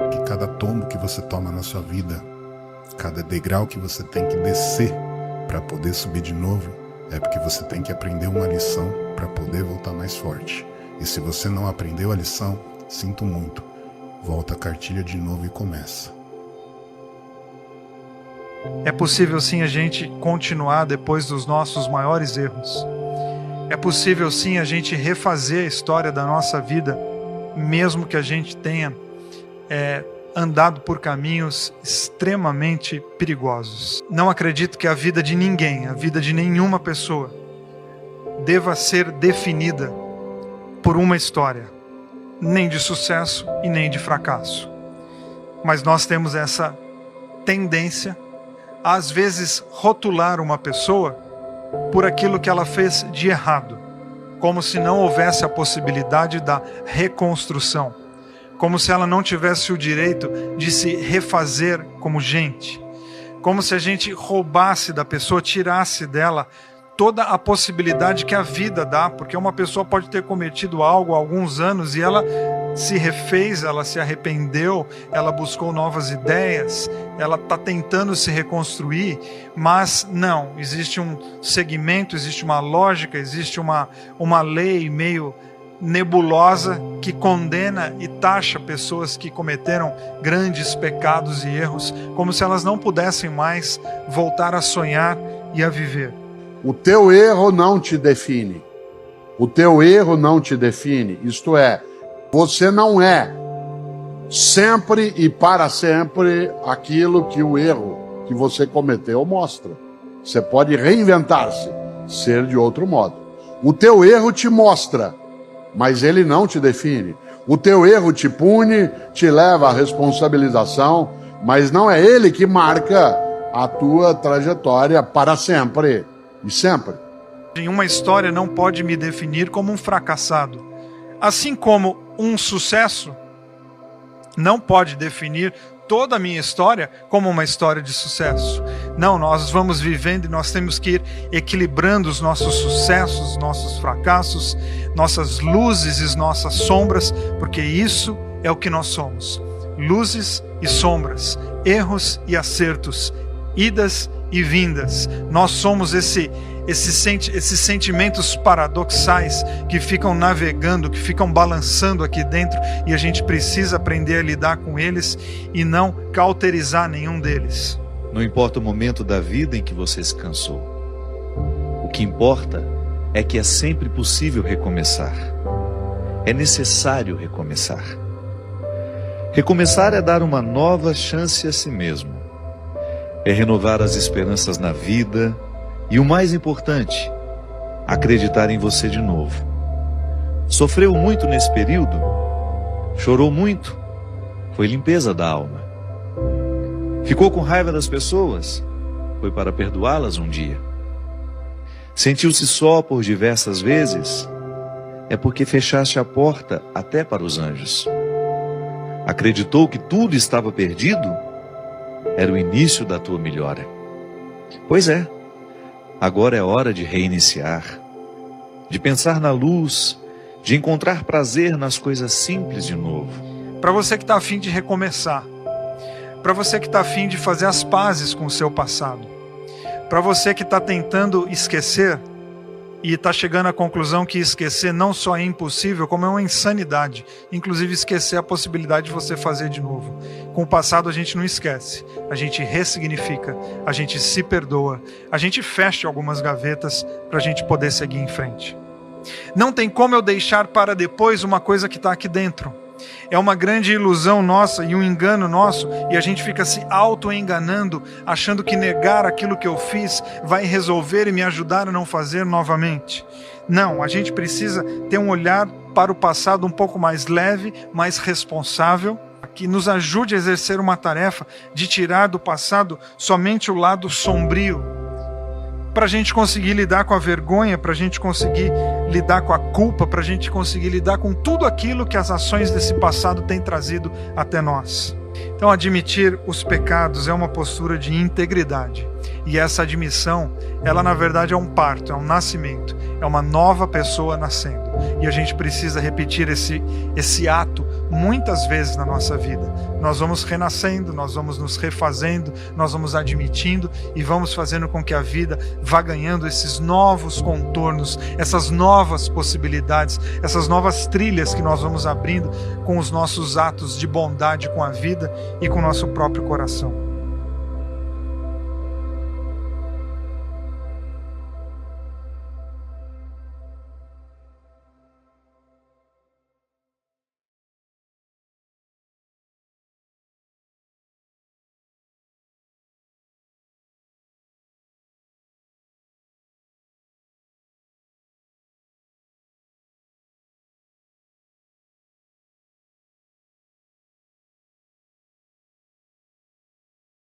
que cada tombo que você toma na sua vida, cada degrau que você tem que descer para poder subir de novo, é porque você tem que aprender uma lição para poder voltar mais forte. E se você não aprendeu a lição, sinto muito. Volta a cartilha de novo e começa. É possível sim a gente continuar depois dos nossos maiores erros. É possível sim a gente refazer a história da nossa vida, mesmo que a gente tenha andado por caminhos extremamente perigosos. Não acredito que a vida de ninguém, a vida de nenhuma pessoa, deva ser definida por uma história, nem de sucesso e nem de fracasso. Mas nós temos essa tendência a, às vezes, rotular uma pessoa por aquilo que ela fez de errado, como se não houvesse a possibilidade da reconstrução, como se ela não tivesse o direito de se refazer como gente, como se a gente roubasse da pessoa, tirasse dela toda a possibilidade que a vida dá, porque uma pessoa pode ter cometido algo há alguns anos e ela se refez, ela se arrependeu, ela buscou novas ideias, ela está tentando se reconstruir, mas não, existe um segmento, existe uma lógica, existe uma lei meio nebulosa que condena e taxa pessoas que cometeram grandes pecados e erros, como se elas não pudessem mais voltar a sonhar e a viver. O teu erro não te define. O teu erro não te define. Isto é, você não é sempre e para sempre aquilo que o erro que você cometeu mostra. Você pode reinventar-se, ser de outro modo. O teu erro te mostra, mas ele não te define. O teu erro te pune, te leva à responsabilização, mas não é ele que marca a tua trajetória para sempre e sempre. Uma história não pode me definir como um fracassado, assim como um sucesso não pode definir toda a minha história como uma história de sucesso. Não, nós vamos vivendo e nós temos que ir equilibrando os nossos sucessos, nossos fracassos, nossas luzes e nossas sombras, porque isso é o que nós somos. Luzes e sombras, erros e acertos, idas e vindas. Nós somos esses sentimentos paradoxais que ficam navegando, que ficam balançando aqui dentro, e a gente precisa aprender a lidar com eles e não cauterizar nenhum deles. Não importa o momento da vida em que você se cansou. O que importa é que é sempre possível recomeçar. É necessário recomeçar. Recomeçar é dar uma nova chance a si mesmo. É renovar as esperanças na vida e, o mais importante, acreditar em você de novo. Sofreu muito nesse período? Chorou muito? Foi limpeza da alma. Ficou com raiva das pessoas? Foi para perdoá-las um dia. Sentiu-se só por diversas vezes? É porque fechaste a porta até para os anjos. Acreditou que tudo estava perdido? Era o início da tua melhora. Pois é, agora é hora de reiniciar, de pensar na luz, de encontrar prazer nas coisas simples de novo. Para você que está a fim de recomeçar, para você que está a fim de fazer as pazes com o seu passado, para você que está tentando esquecer e está chegando à conclusão que esquecer não só é impossível, como é uma insanidade. Inclusive esquecer a possibilidade de você fazer de novo. Com o passado a gente não esquece, a gente ressignifica, a gente se perdoa, a gente fecha algumas gavetas para a gente poder seguir em frente. Não tem como eu deixar para depois uma coisa que está aqui dentro. É uma grande ilusão nossa e um engano nosso, e a gente fica se auto-enganando, achando que negar aquilo que eu fiz vai resolver e me ajudar a não fazer novamente. Não, a gente precisa ter um olhar para o passado um pouco mais leve, mais responsável, que nos ajude a exercer uma tarefa de tirar do passado somente o lado sombrio, para a gente conseguir lidar com a vergonha, para a gente conseguir lidar com a culpa, para a gente conseguir lidar com tudo aquilo que as ações desse passado têm trazido até nós. Então, admitir os pecados é uma postura de integridade. E essa admissão, ela na verdade é um parto, é um nascimento, é uma nova pessoa nascendo. E a gente precisa repetir esse ato muitas vezes na nossa vida. Nós vamos renascendo, nós vamos nos refazendo, nós vamos admitindo e vamos fazendo com que a vida vá ganhando esses novos contornos, essas novas possibilidades, essas novas trilhas que nós vamos abrindo com os nossos atos de bondade com a vida e com o nosso próprio coração.